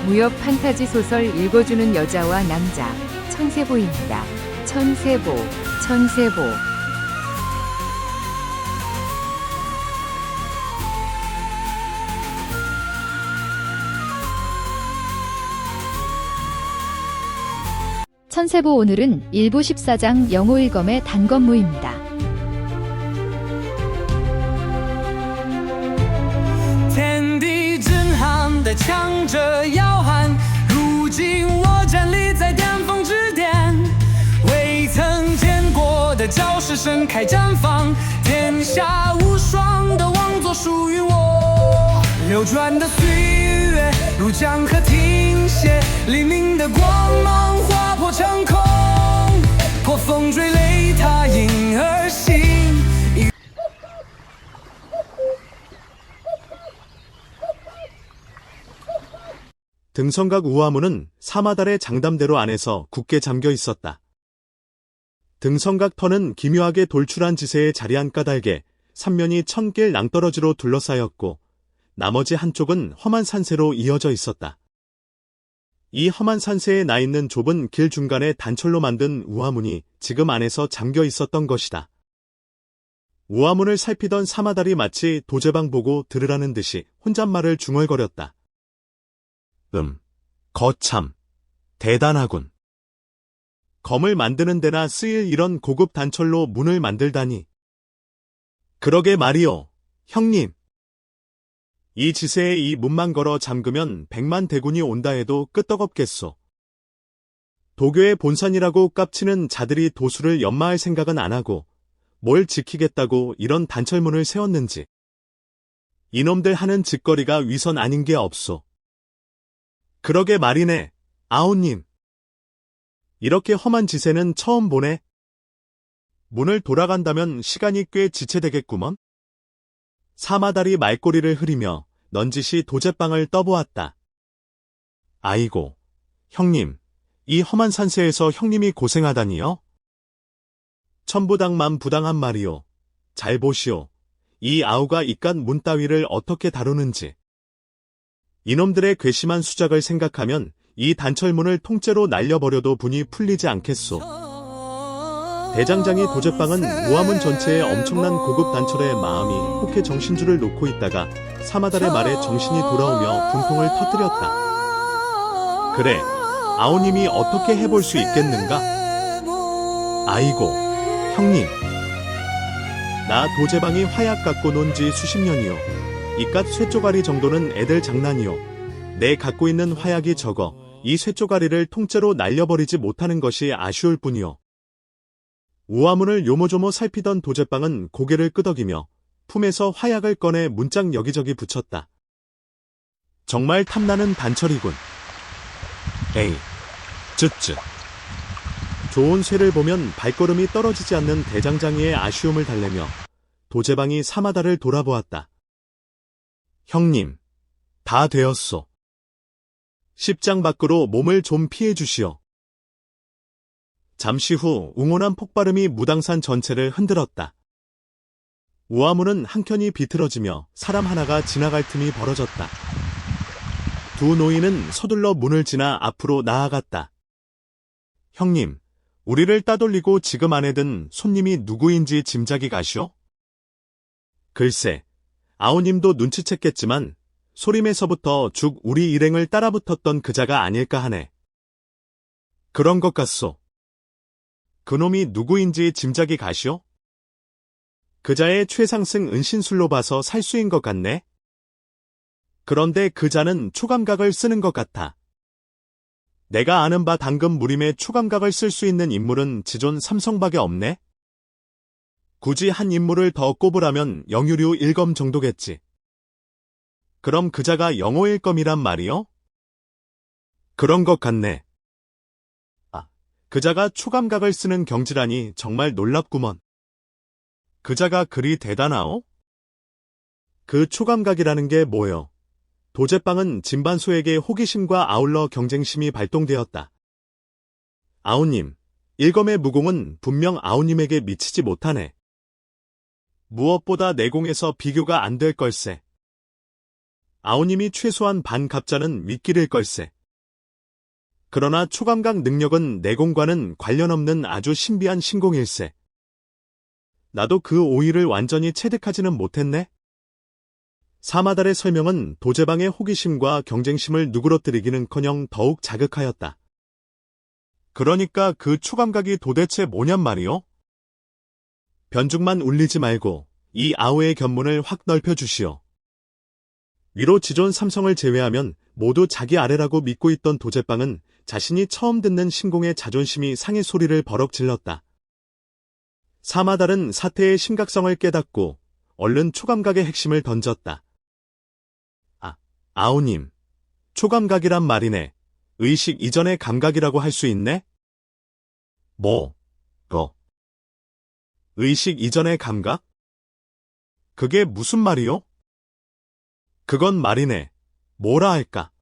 무협 판타지 소설 읽어주는 여자와 남자, 천세보입니다. 천세보, 천세보. 천세보 오늘은 일부 14장 영호일검의 단건무입니다.天地震撼的强者摇撼，如今我站立在巅峰之巅，未曾见过的招式盛开绽放，天下无双的王座属于我。流转的岁月如江河停歇，黎明的光芒划破长空，破风追擂踏影而行。 등성각 우화문은 사마달의 장담대로 안에서 굳게 잠겨 있었다. 등성각 터는 기묘하게 돌출한 지세에 자리한 까닭에 삼면이 1000길 낭떠러지로 둘러싸였고 나머지 한쪽은 험한 산세로 이어져 있었다. 이 험한 산세에 나 있는 좁은 길 중간에 단철로 만든 우화문이 지금 안에서 잠겨 있었던 것이다. 우화문을 살피던 사마달이 마치 도제방 보고 들으라는 듯이 혼잣말을 중얼거렸다. 거참, 대단하군. 검을 만드는 데나 쓰일 이런 고급 단철로 문을 만들다니. 그러게 말이오, 형님. 이 지세에 이 문만 걸어 잠그면 100만 대군이 온다 해도 끄떡없겠소. 도교의 본산이라고 깝치는 자들이 도수를 연마할 생각은 안 하고 뭘 지키겠다고 이런 단철문을 세웠는지. 이놈들 하는 짓거리가 위선 아닌 게 없소. 그러게 말이네, 아오님. 이렇게 험한 지세는 처음 보네. 문을 돌아간다면 시간이 꽤 지체되겠구먼. 사마달이 말꼬리를 흐리며 넌지시 도제방을 떠보았다. 아이고, 형님, 이 험한 산세에서 형님이 고생하다니요? 천부당만 부당한 말이오. 잘 보시오. 이 아우가 이깟 문 따위를 어떻게 다루는지. 이놈들의 괘씸한 수작을 생각하면 이 단철문을 통째로 날려버려도 분이 풀리지 않겠소. 대장장이 도제방은 우화문 전체에 엄청난 고급 단철의 마음이 혹해 정신줄을 놓고 있다가 사마달의 말에 정신이 돌아오며 분통을 터뜨렸다. 그래, 아오님이 어떻게 해볼 수 있겠는가? 아이고, 형님. 나 도제방이 화약 갖고 논 지 수십 년이요. 이깟 쇠쪼가리 정도는 애들 장난이요. 내 갖고 있는 화약이 적어 이 쇠쪼가리를 통째로 날려버리지 못하는 것이 아쉬울 뿐이요. 우화문을 요모조모 살피던 도제방은 고개를 끄덕이며 품에서 화약을 꺼내 문짝 여기저기 붙였다. 정말 탐나는 단철이군. 에이, 쯧쯧. 좋은 쇠를 보면 발걸음이 떨어지지 않는 대장장이의 아쉬움을 달래며 도제방이 사마달을 돌아보았다. 형님, 다 되었소. 십장 밖으로 몸을 좀 피해 주시오. 잠시 후 웅온한 폭발음이 무당산 전체를 흔들었다. 우화문은 한켠이 비틀어지며 사람 하나가 지나갈 틈이 벌어졌다. 두 노인은 서둘러 문을 지나 앞으로 나아갔다. 형님, 우리를 따돌리고 지금 안에 든 손님이 누구인지 짐작이 가시오? 글쎄, 아오님도 눈치챘겠지만 소림에서부터 죽 우리 일행을 따라붙었던 그자가 아닐까 하네. 그런 것 같소. 그놈이 누구인지 짐작이 가시오? 그자의 최상승 은신술로 봐서 살수인 것 같네. 그런데 그자는 초감각을 쓰는 것 같아. 내가 아는 바 당금 무림에 초감각을 쓸 수 있는 인물은 지존 삼성밖에 없네. 굳이 한 인물을 더 꼽으라면 영유류 일검 정도겠지. 그럼 그자가 영호일검이란 말이요? 그런 것 같네. 아, 그자가 초감각을 쓰는 경지라니 정말 놀랍구먼. 그자가 그리 대단하오? 그 초감각이라는 게 뭐요? 도제방은 진반소에게 호기심과 아울러 경쟁심이 발동되었다. 아우님, 일검의 무공은 분명 아우님에게 미치지 못하네. 무엇보다 내공에서 비교가 안 될 걸세. 아우님이 최소한 반 갑자는 윗길일 걸세. 그러나 초감각 능력은 내공과는 관련 없는 아주 신비한 신공일세. 나도 그 오이를 완전히 체득하지는 못했네. 사마달의 설명은 도제방의 호기심과 경쟁심을 누그러뜨리기는커녕 더욱 자극하였다. 그러니까 그 초감각이 도대체 뭐냔 말이오? 변죽만 울리지 말고 이 아우의 견문을 확 넓혀주시오. 위로 지존 삼성을 제외하면 모두 자기 아래라고 믿고 있던 도제방은 자신이 처음 듣는 신공의 자존심이 상해 소리를 버럭 질렀다. 사마달은 사태의 심각성을 깨닫고 얼른 초감각의 핵심을 던졌다. 아우님, 초감각이란 말이네. 의식 이전의 감각이라고 할 수 있네? 의식 이전의 감각? 그게 무슨 말이요? 그건 말이네. 뭐라 할까?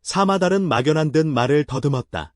사마달은 막연한 듯 말을 더듬었다.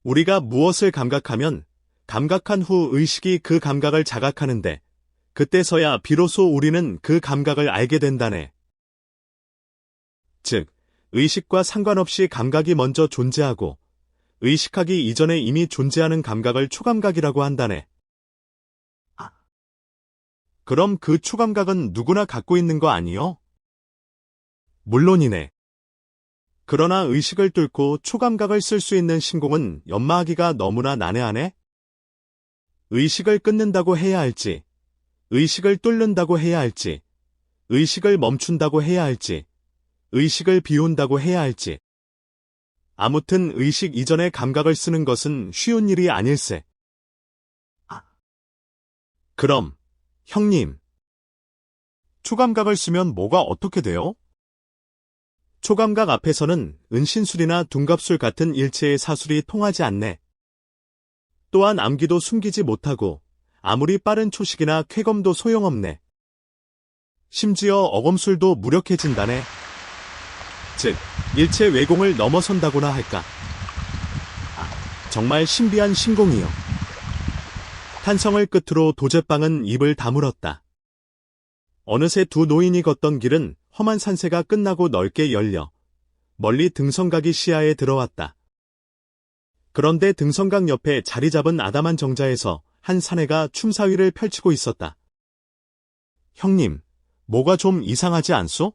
우리가 무엇을 감각하면 감각한 후 의식이 그 감각을 자각하는데 그때서야 비로소 우리는 그 감각을 알게 된다네. 즉, 의식과 상관없이 감각이 먼저 존재하고 의식하기 이전에 이미 존재하는 감각을 초감각이라고 한다네. 그럼 그 초감각은 누구나 갖고 있는 거 아니요? 물론이네. 그러나 의식을 뚫고 초감각을 쓸 수 있는 신공은 연마하기가 너무나 난해하네? 의식을 끊는다고 해야 할지, 의식을 뚫는다고 해야 할지, 의식을 멈춘다고 해야 할지, 의식을 비운다고 해야 할지. 아무튼 의식 이전의 감각을 쓰는 것은 쉬운 일이 아닐세. 그럼, 형님. 초감각을 쓰면 뭐가 어떻게 돼요? 초감각 앞에서는 은신술이나 둔갑술 같은 일체의 사술이 통하지 않네. 또한 암기도 숨기지 못하고 아무리 빠른 초식이나 쾌검도 소용없네. 심지어 어검술도 무력해진다네. 즉, 일체 외공을 넘어선다고나 할까. 정말 신비한 신공이요. 탄성을 끝으로 도제빵은 입을 다물었다. 어느새 두 노인이 걷던 길은 험한 산세가 끝나고 넓게 열려 멀리 등성각이 시야에 들어왔다. 그런데 등성각 옆에 자리 잡은 아담한 정자에서 한 사내가 춤사위를 펼치고 있었다. 형님, 뭐가 좀 이상하지 않소?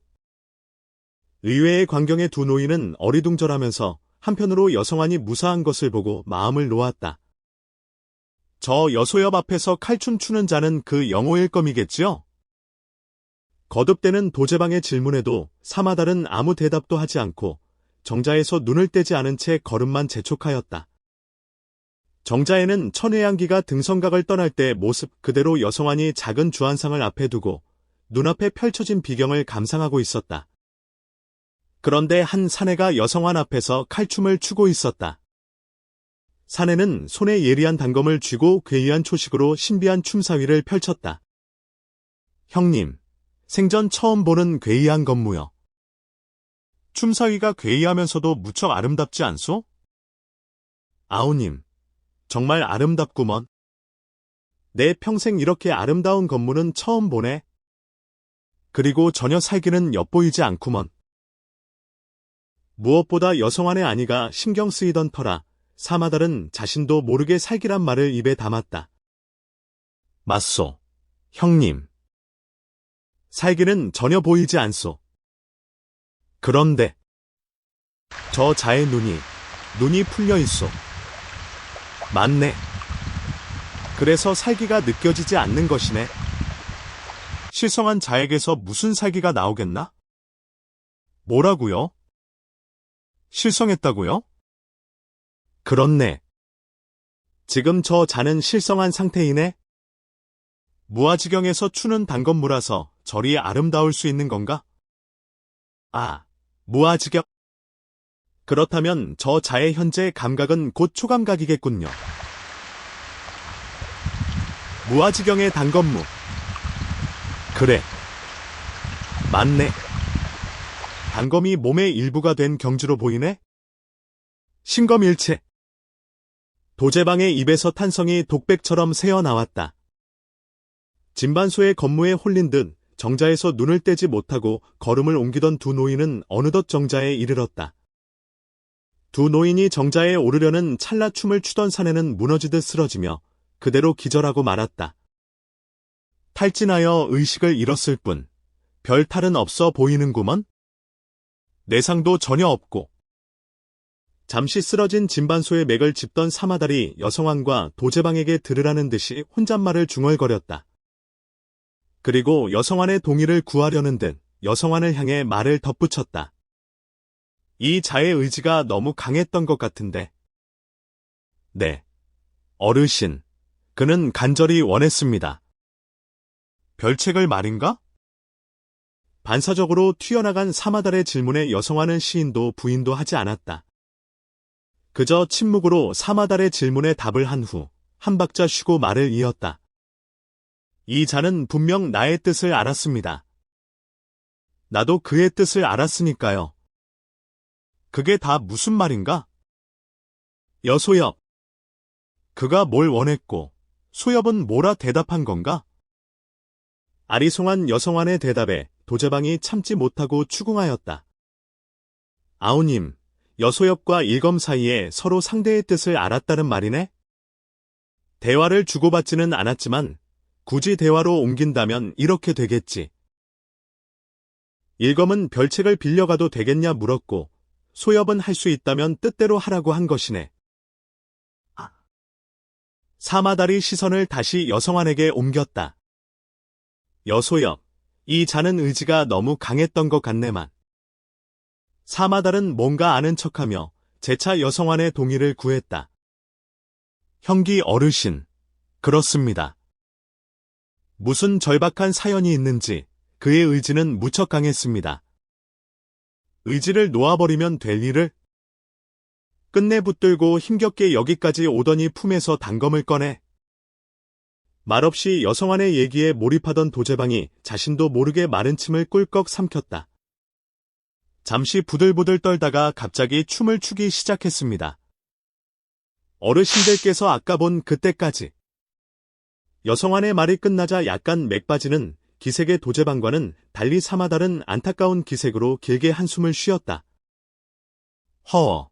의외의 광경의 두 노인은 어리둥절하면서 한편으로 여성안이 무사한 것을 보고 마음을 놓았다. 저 여소엽 앞에서 칼춤 추는 자는 그 영호일 검이겠지요? 거듭대는 도제방의 질문에도 사마달은 아무 대답도 하지 않고 정자에서 눈을 떼지 않은 채 걸음만 재촉하였다. 정자에는 천회양기가 등성각을 떠날 때 모습 그대로 여성안이 작은 주안상을 앞에 두고 눈앞에 펼쳐진 비경을 감상하고 있었다. 그런데 한 사내가 여성안 앞에서 칼춤을 추고 있었다. 사내는 손에 예리한 단검을 쥐고 괴이한 초식으로 신비한 춤사위를 펼쳤다. 형님, 생전 처음 보는 괴이한 건무요. 춤사위가 괴이하면서도 무척 아름답지 않소? 아우님, 정말 아름답구먼. 내 평생 이렇게 아름다운 건무는 처음 보네. 그리고 전혀 살기는 엿보이지 않구먼. 무엇보다 여성안의 아니가 신경 쓰이던 터라 사마달은 자신도 모르게 살기란 말을 입에 담았다. 맞소, 형님. 살기는 전혀 보이지 않소. 그런데 저 자의 눈이 풀려 있소. 맞네. 그래서 살기가 느껴지지 않는 것이네. 실성한 자에게서 무슨 살기가 나오겠나? 뭐라고요? 실성했다고요? 그렇네. 지금 저 자는 실성한 상태이네? 무아지경에서 추는 단건무라서 저리 아름다울 수 있는 건가? 아, 무아지경. 그렇다면 저 자의 현재 감각은 곧 초감각이겠군요. 무아지경의 단건무. 그래. 맞네. 단검이 몸의 일부가 된 경주로 보이네? 신검일체. 도제방의 입에서 탄성이 독백처럼 새어나왔다. 진반소의 건무에 홀린 듯 정자에서 눈을 떼지 못하고 걸음을 옮기던 두 노인은 어느덧 정자에 이르렀다. 두 노인이 정자에 오르려는 찰나 춤을 추던 사내는 무너지듯 쓰러지며 그대로 기절하고 말았다. 탈진하여 의식을 잃었을 뿐 별 탈은 없어 보이는구먼? 내상도 전혀 없고. 잠시 쓰러진 진반소의 맥을 짚던 사마달이 여성왕과 도제방에게 들으라는 듯이 혼잣말을 중얼거렸다. 그리고 여성왕의 동의를 구하려는 듯 여성왕을 향해 말을 덧붙였다. 이 자의 의지가 너무 강했던 것 같은데. 네. 어르신. 그는 간절히 원했습니다. 별책을 말인가? 반사적으로 튀어나간 사마달의 질문에 여성왕은 시인도 부인도 하지 않았다. 그저 침묵으로 사마달의 질문에 답을 한 후 한 박자 쉬고 말을 이었다. 이 자는 분명 나의 뜻을 알았습니다. 나도 그의 뜻을 알았으니까요. 그게 다 무슨 말인가? 여소엽. 그가 뭘 원했고 소엽은 뭐라 대답한 건가? 아리송한 여성왕의 대답에 도제방이 참지 못하고 추궁하였다. 아우님, 여소엽과 일검 사이에 서로 상대의 뜻을 알았다는 말이네? 대화를 주고받지는 않았지만 굳이 대화로 옮긴다면 이렇게 되겠지. 일검은 별책을 빌려가도 되겠냐 물었고 소엽은 할 수 있다면 뜻대로 하라고 한 것이네. 사마달이 시선을 다시 여성왕에게 옮겼다. 여소엽, 이 자는 의지가 너무 강했던 것 같네만. 사마달은 뭔가 아는 척하며 재차 여성왕의 동의를 구했다. 형기 어르신, 그렇습니다. 무슨 절박한 사연이 있는지 그의 의지는 무척 강했습니다. 의지를 놓아버리면 될 일을? 끝내 붙들고 힘겹게 여기까지 오더니 품에서 단검을 꺼내. 말없이 여성왕의 얘기에 몰입하던 도제방이 자신도 모르게 마른 침을 꿀꺽 삼켰다. 잠시 부들부들 떨다가 갑자기 춤을 추기 시작했습니다. 어르신들께서 아까 본 그때까지. 여성왕의 말이 끝나자 약간 맥 빠지는 기색의 도제방과는 달리 사마달은 안타까운 기색으로 길게 한숨을 쉬었다. 허,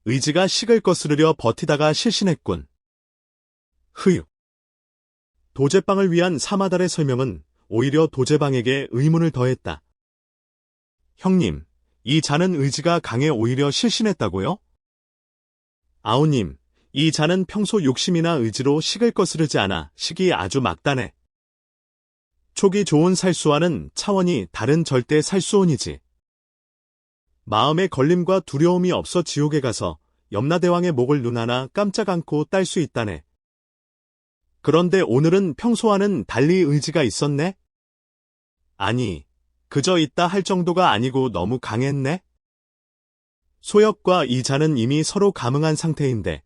의지가 식을 거스르려 버티다가 실신했군. 흐육. 도제방을 위한 사마달의 설명은 오히려 도제방에게 의문을 더했다. 형님, 이 자는 의지가 강해 오히려 실신했다고요? 아우님, 이 자는 평소 욕심이나 의지로 식을 거스르지 않아 식이 아주 막다네. 촉이 좋은 살수와는 차원이 다른 절대 살수온이지. 마음의 걸림과 두려움이 없어 지옥에 가서 염라대왕의 목을 눈 하나 깜짝 않고 딸 수 있다네. 그런데 오늘은 평소와는 달리 의지가 있었네? 아니, 그저 있다 할 정도가 아니고 너무 강했네? 소엽과 이 자는 이미 서로 감응한 상태인데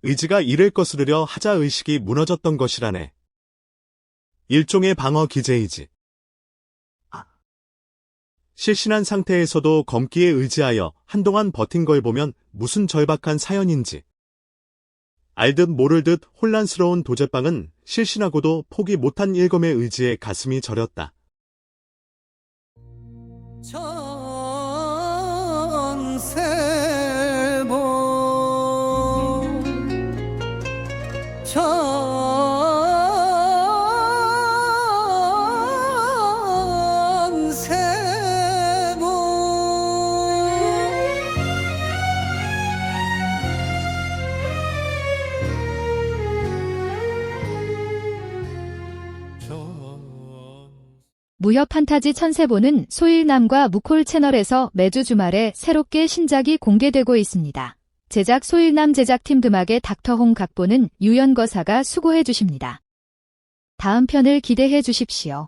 의지가 이를 거스르려 하자 의식이 무너졌던 것이라네. 일종의 방어 기제이지. 실신한 상태에서도 검기에 의지하여 한동안 버틴 걸 보면 무슨 절박한 사연인지. 알듯 모를 듯 혼란스러운 도제방은 실신하고도 포기 못한 일검의 의지에 가슴이 저렸다. 무협 판타지 천세보는 소일남과 무콜 채널에서 매주 주말에 새롭게 신작이 공개되고 있습니다. 제작 소일남 제작팀 드막의 닥터홍 각본은 유연거사가 수고해 주십니다. 다음 편을 기대해 주십시오.